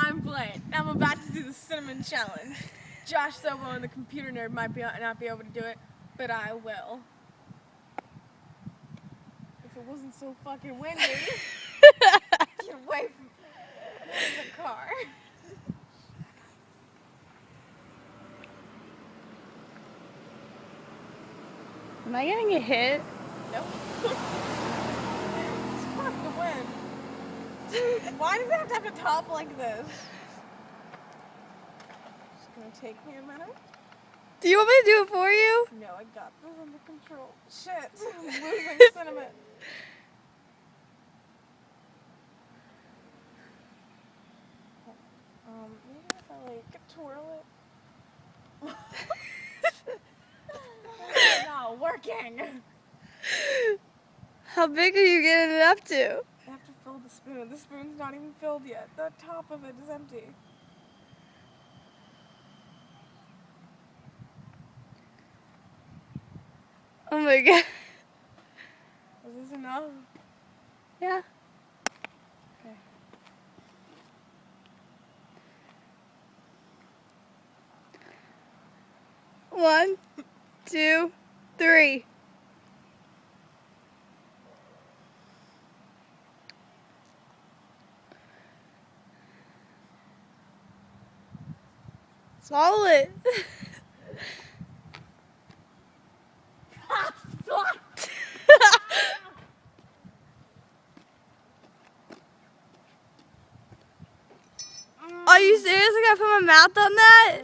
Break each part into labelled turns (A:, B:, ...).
A: I'm Blaine. I'm about to do the cinnamon challenge. Josh Sobo and the computer nerd might not be able to do it, but I will. If it wasn't so fucking windy, get away from me. There's a car.
B: Am I gonna get hit?
A: Nope. Fuck the wind. Why does it have to top like this? It's gonna take me a minute.
B: Do you want me to do it for you?
A: No, I got this under control. Shit, I'm losing cinnamon. Maybe if I like twirl it. It's not working.
B: How big are you getting it up to?
A: I have to fill the spoon. The spoon's not even filled yet. The top of it is empty.
B: Oh my god.
A: Is this enough?
B: Yeah.
A: Okay.
B: One, 2, 3. Swallow it. Are you serious? I gotta put my mouth on that?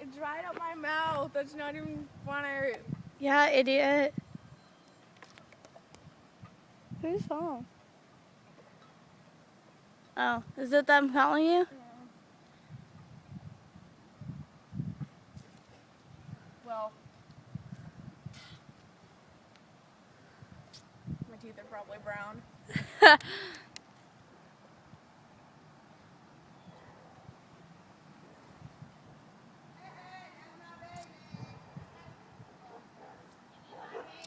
A: It dried up my mouth. That's not even funny.
B: Yeah, idiot. Whose phone? Oh, is it them calling you?
A: Well, my teeth are probably brown.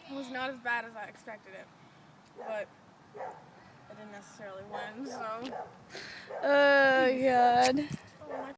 A: It was not as bad as I expected it, but I didn't necessarily win, so.
B: Oh, God.